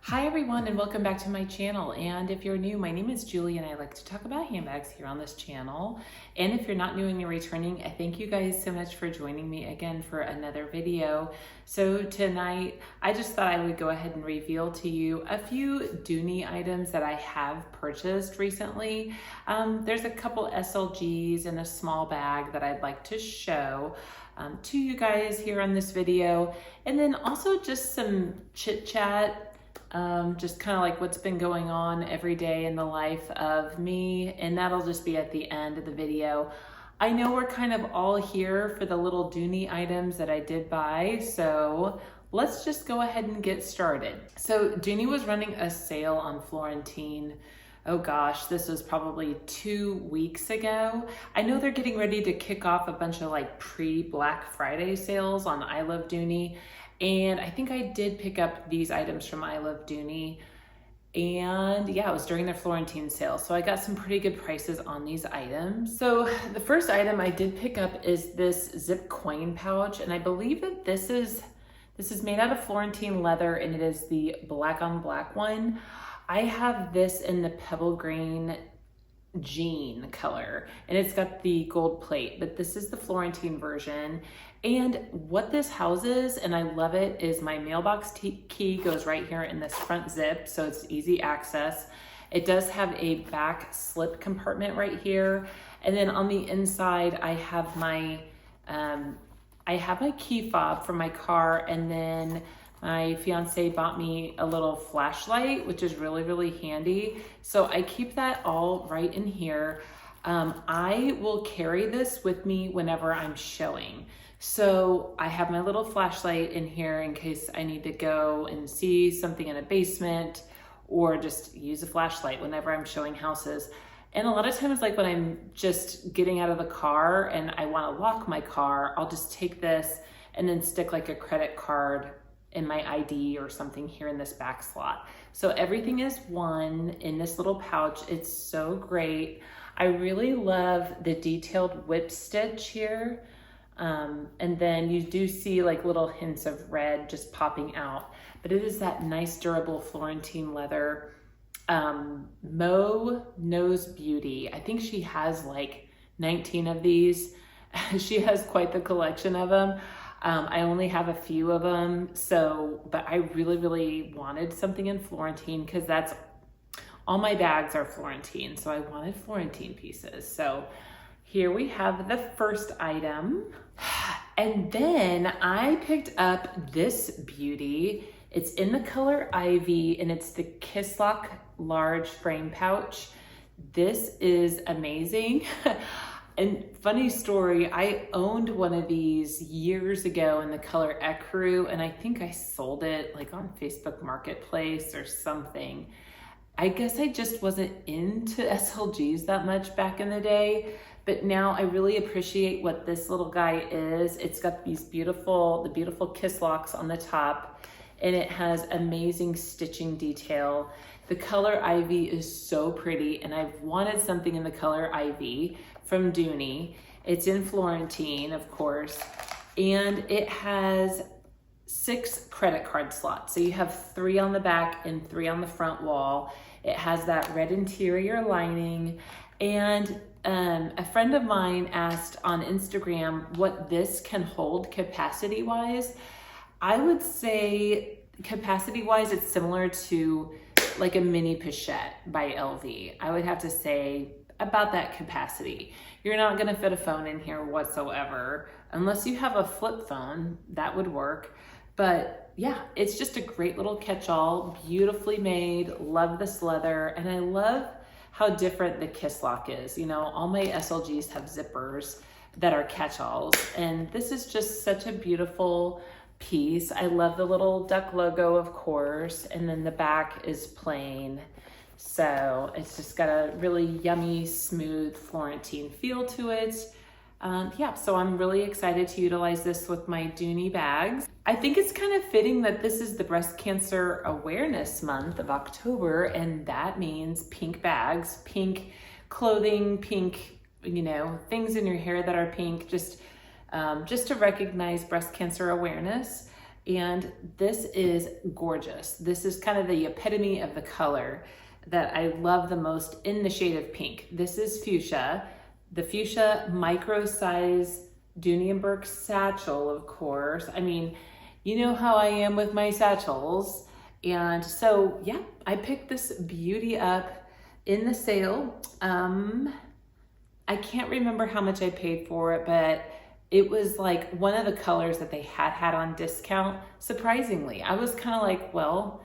Hi everyone and welcome back to my channel. And if you're new, my name is Julie and I like to talk about handbags here on this channel. And if you're not new and you're returning, I thank you guys so much for joining me again for another video. So tonight, I just thought I would go ahead and reveal to you a few Dooney items that I have purchased recently. There's a couple SLGs and a small bag that I'd like to show to you guys here on this video. And then also just some chit chat. Just kind of like what's been going on every day in the life of me, and that'll just be at the end of the video. I know we're kind of all here for the little Dooney items that I did buy, so let's just go ahead and get started. So Dooney was running a sale on Florentine. Oh gosh, this was probably 2 weeks ago. I know they're getting ready to kick off a bunch of like pre-Black Friday sales on I Love Dooney. And I think I did pick up these items from I Love Dooney. And yeah, it was during their Florentine sale. So I got some pretty good prices on these items. So the first item I did pick up is this zip coin pouch. And I believe that this is made out of Florentine leather and it is the black on black one. I have this in the pebble green jean color and it's got the gold plate, but this is the Florentine version. And what this houses, and I love it, is my mailbox key goes right here in this front zip, so it's easy access. It does have a back slip compartment right here, and then on the inside I have my key fob for my car, and then my fiance bought me a little flashlight, which is really, really handy. So I keep that all right in here. I will carry this with me whenever I'm showing. So I have my little flashlight in here in case I need to go and see something in a basement or just use a flashlight whenever I'm showing houses. And a lot of times, like when I'm just getting out of the car and I want to lock my car, I'll just take this and then stick like a credit card in my ID or something here in this back slot. So everything is one in this little pouch. It's so great. I really love the detailed whip stitch here. And then you do see like little hints of red just popping out, but it is that nice durable Florentine leather. Mo Knows Beauty. I think she has like 19 of these. She has quite the collection of them. I only have a few of them, but I really, really wanted something in Florentine because all my bags are Florentine. So I wanted Florentine pieces. So here we have the first item. And then I picked up this beauty. It's in the color Ivy and it's the Kiss Lock large frame pouch. This is amazing. And funny story, I owned one of these years ago in the color Ecru, and I think I sold it like on Facebook Marketplace or something. I guess I just wasn't into SLGs that much back in the day, but now I really appreciate what this little guy is. It's got the beautiful kiss locks on the top, and it has amazing stitching detail. The color Ivy is so pretty, and I've wanted something in the color Ivy from Dooney. It's in Florentine, of course, and it has 6 credit card slots. So you have 3 on the back and 3 on the front wall. It has that red interior lining, and a friend of mine asked on Instagram what this can hold capacity-wise. I would say capacity-wise, it's similar to like a mini pochette by LV. I would have to say about that capacity. You're not gonna fit a phone in here whatsoever, unless you have a flip phone, that would work. But yeah, it's just a great little catch-all, beautifully made, love this leather, and I love how different the Kiss Lock is. You know, all my SLGs have zippers that are catch-alls, and this is just such a beautiful piece. I love the little duck logo, of course, and then the back is plain. So it's just got a really yummy, smooth Florentine feel to it. Yeah, so I'm really excited to utilize this with my Dooney bags. I think it's kind of fitting that this is the Breast Cancer Awareness Month of October, and that means pink bags, pink clothing, pink, you know, things in your hair that are pink, just to recognize breast cancer awareness. And this is gorgeous. This is kind of the epitome of the color that I love the most in the shade of pink. This is Fuchsia, the Fuchsia micro size Dooney & Bourke satchel, of course. I mean, you know how I am with my satchels. And so, yeah, I picked this beauty up in the sale. I can't remember how much I paid for it, but it was like one of the colors that they had on discount. Surprisingly, I was kind of like, well,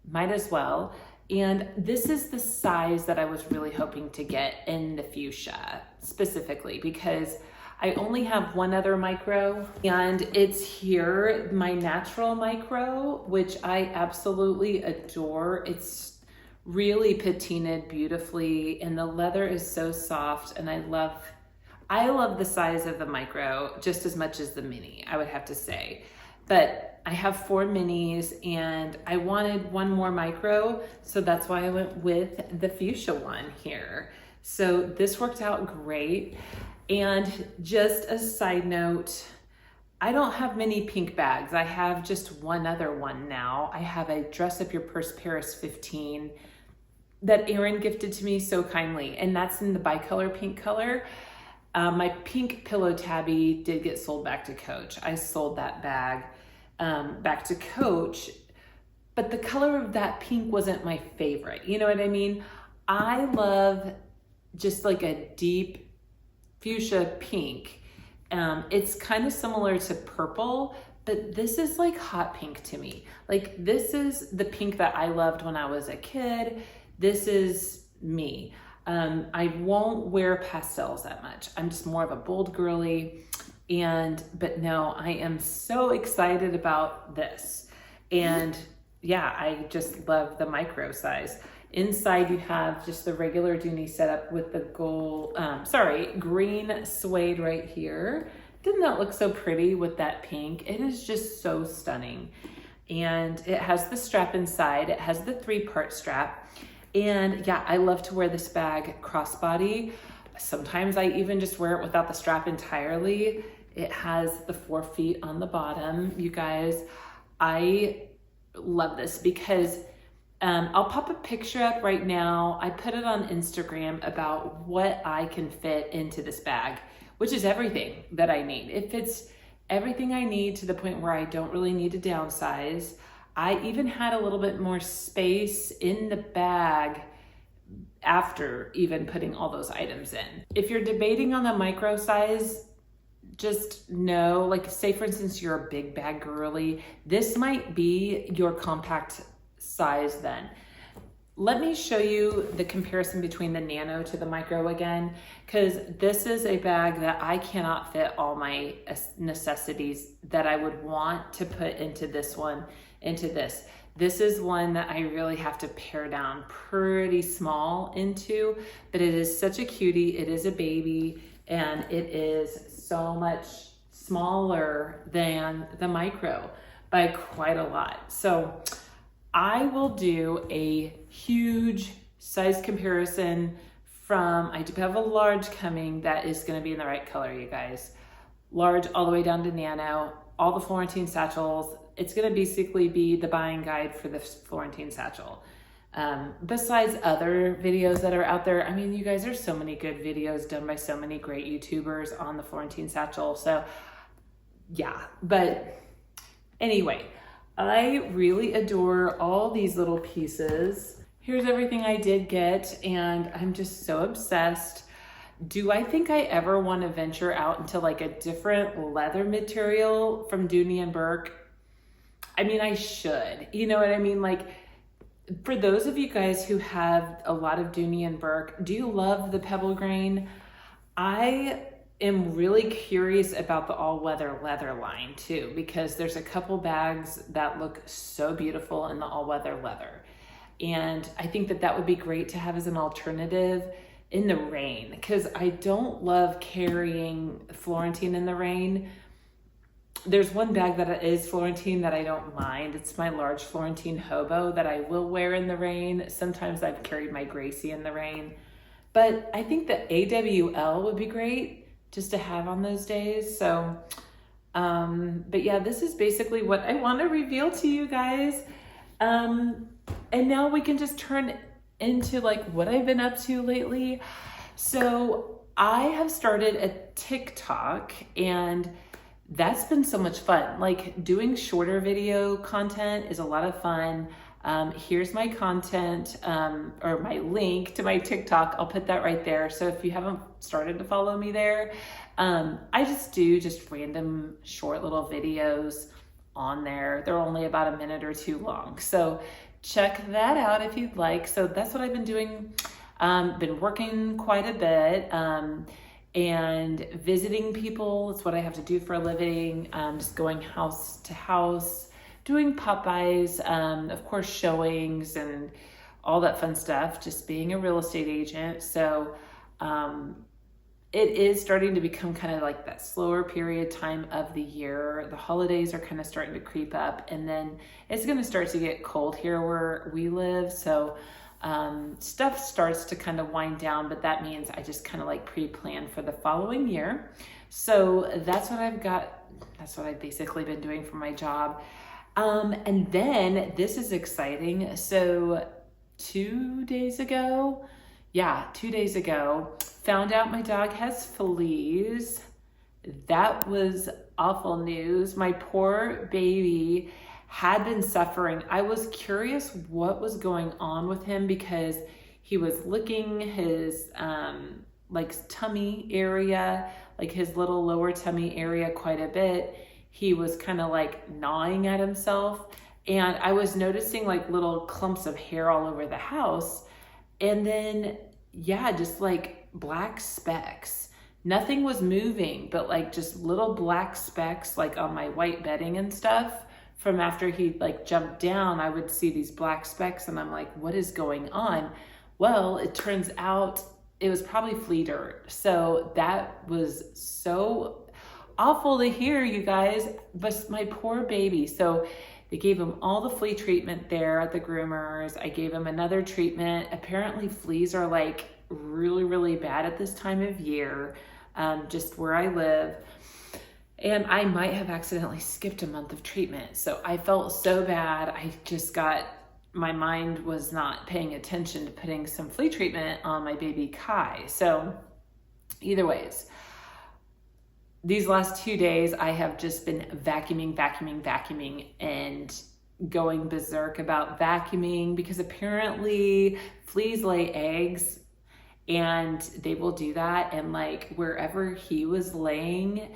might as well. And this is the size that I was really hoping to get in the Fuchsia specifically, because I only have one other micro, and it's here, my natural micro, which I absolutely adore. It's really patinaed beautifully, and the leather is so soft, and I love the size of the micro just as much as the mini, I would have to say. But I have 4 minis, and I wanted one more micro, so that's why I went with the Fuchsia one here. So this worked out great. And just a side note, I don't have many pink bags. I have just one other one now. I have a Dress Up Your Purse Paris 15 that Erin gifted to me so kindly, and that's in the bicolor pink color. My pink pillow tabby did get sold back to Coach. I sold that bag back to Coach, but the color of that pink wasn't my favorite. You know what I mean? I love just like a deep fuchsia pink. It's kind of similar to purple, but this is like hot pink to me. Like, this is the pink that I loved when I was a kid. This is me. I won't wear pastels that much. I'm just more of a bold girly. But no, I am so excited about this. And yeah, I just love the micro size. Inside you have just the regular Dooney setup with the green suede right here. Didn't that look so pretty with that pink? It is just so stunning. And it has the strap inside. It has the 3-part strap. And yeah, I love to wear this bag crossbody. Sometimes I even just wear it without the strap entirely. It has the 4 feet on the bottom. You guys, I love this because I'll pop a picture up right now. I put it on Instagram about what I can fit into this bag, which is everything that I need. It fits everything I need to the point where I don't really need to downsize. I even had a little bit more space in the bag after even putting all those items in. If you're debating on the micro size, just know, like, say for instance, you're a big bag girly, this might be your compact size then. Let me show you the comparison between the nano to the micro again, because this is a bag that I cannot fit all my necessities that I would want to put into this one, into this. This is one that I really have to pare down pretty small into, but it is such a cutie. It is a baby, and it is so much smaller than the micro by quite a lot. So I will do a huge size comparison I do have a large coming that is going to be in the right color, you guys. Large all the way down to nano, all the Florentine satchels. It's going to basically be the buying guide for the Florentine satchel. Besides other videos that are out there, I mean, you guys, there's so many good videos done by so many great YouTubers on the Florentine satchel. So yeah, but anyway, I really adore all these little pieces. Here's everything I did get, and I'm just so obsessed. Do I think I ever want to venture out into like a different leather material from Dooney & Bourke? I mean, I should. You know what I mean? Like, for those of you guys who have a lot of Dooney & Bourke, do you love the pebble grain? I am really curious about the all-weather leather line too, because there's a couple bags that look so beautiful in the all-weather leather. And I think that that would be great to have as an alternative in the rain, because I don't love carrying Florentine in the rain. There's one bag that is Florentine that I don't mind. It's my large Florentine hobo that I will wear in the rain. Sometimes I've carried my Gracie in the rain. But I think the AWL would be great just to have on those days. So But yeah, this is basically what I want to reveal to you guys. And now we can just turn into like what I've been up to lately. So I have started a TikTok, and that's been so much fun. Like doing shorter video content is a lot of fun. Here's my content, or my link to my TikTok. I'll put that right there. So if you haven't started to follow me there, I just do random short little videos on there. They're only about a minute or two long. So check that out if you'd like. So that's what I've been doing. Been working quite a bit, and visiting people. It's what I have to do for a living. Just going house to house, doing pop-bys, of course, showings and all that fun stuff, just being a real estate agent. So it is starting to become kind of like that slower period time of the year. The holidays are kind of starting to creep up, and then it's going to start to get cold here where we live. So stuff starts to kind of wind down, but that means I just kind of like pre-plan for the following year. So that's what I've got. That's what I've basically been doing for my job. And then this is exciting. So 2 days ago, found out my dog has fleas. That was awful news. My poor baby had been suffering. I was curious what was going on with him because he was licking his like tummy area, like his little lower tummy area quite a bit. He was kind of like gnawing at himself, and I was noticing like little clumps of hair all over the house. And then just like black specks. Nothing was moving, but like just little black specks like on my white bedding and stuff. From after he like jumped down, I would see these black specks, and I'm like, what is going on? Well, it turns out it was probably flea dirt. So that was so awful to hear, you guys, but my poor baby. So they gave him all the flea treatment there at the groomers. I gave him another treatment. Apparently fleas are like really, really bad at this time of year, just where I live. And I might have accidentally skipped a month of treatment. So I felt so bad. My mind was not paying attention to putting some flea treatment on my baby Kai. So either ways, these last 2 days, I have just been vacuuming, and going berserk about vacuuming because apparently fleas lay eggs, and they will do that. And like wherever he was laying,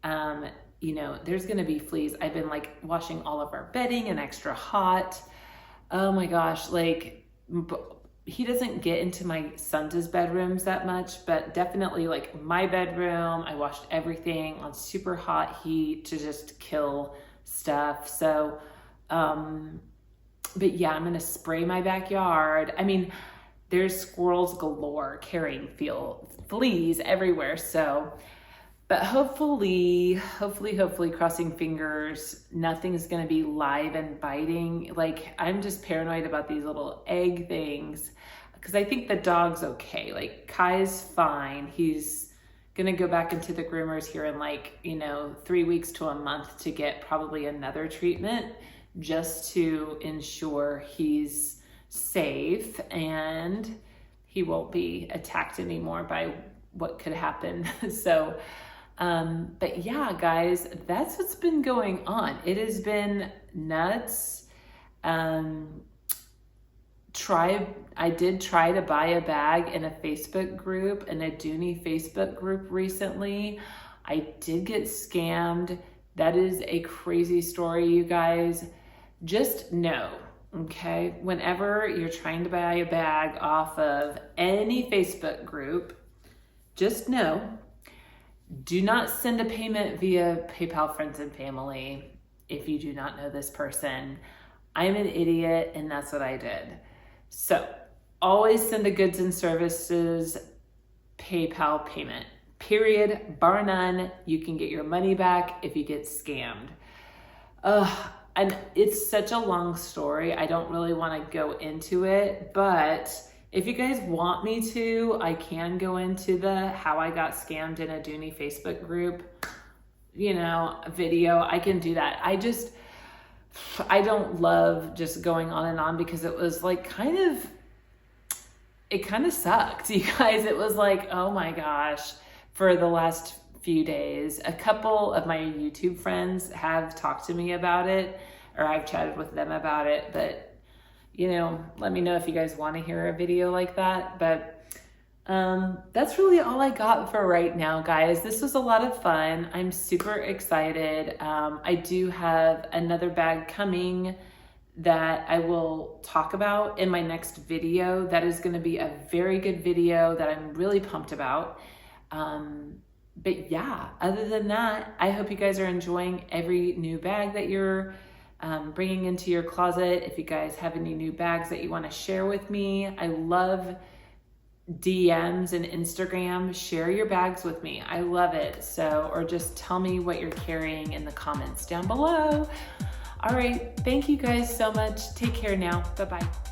there's going to be fleas. I've been like washing all of our bedding and extra hot. Oh my gosh. Like he doesn't get into my son's bedrooms that much, but definitely like my bedroom, I washed everything on super hot heat to just kill stuff. So, but yeah, I'm going to spray my backyard. I mean, there's squirrels galore carrying fleas everywhere. So, but hopefully, crossing fingers, nothing's going to be live and biting. Like, I'm just paranoid about these little egg things because I think the dog's okay. Like, Kai's fine. He's going to go back into the groomers here in 3 weeks to a month to get probably another treatment just to ensure he's safe and he won't be attacked anymore by what could happen. So, but yeah, guys, that's what's been going on. It has been nuts. I did try to buy a bag in a Facebook group, in a Dooney Facebook group recently. I did get scammed. That is a crazy story, you guys. Just know, okay, whenever you're trying to buy a bag off of any Facebook group, just know, do not send a payment via PayPal Friends and Family if you do not know this person. I'm an idiot, and that's what I did. So always send a goods and services PayPal payment, period, bar none. You can get your money back if you get scammed. And it's such a long story. I don't really want to go into it, but if you guys want me to, I can go into how I got scammed in a Dooney Facebook group. you know, video, I can do that. I don't love just going on and on because it was like it kind of sucked, you guys. It was like, oh my gosh, for the last few days, a couple of my YouTube friends have talked to me about it, or I've chatted with them about it, but you know, let me know if you guys want to hear a video like that. But that's really all I got for right now, guys. This was a lot of fun. I'm super excited. I do have another bag coming that I will talk about in my next video. That is going to be a very good video that I'm really pumped about. But yeah, other than that, I hope you guys are enjoying every new bag that you're bringing into your closet. If you guys have any new bags that you want to share with me, I love DMs and Instagram. Share your bags with me. I love it. So, or just tell me what you're carrying in the comments down below. All right. Thank you guys so much. Take care now. Bye-bye.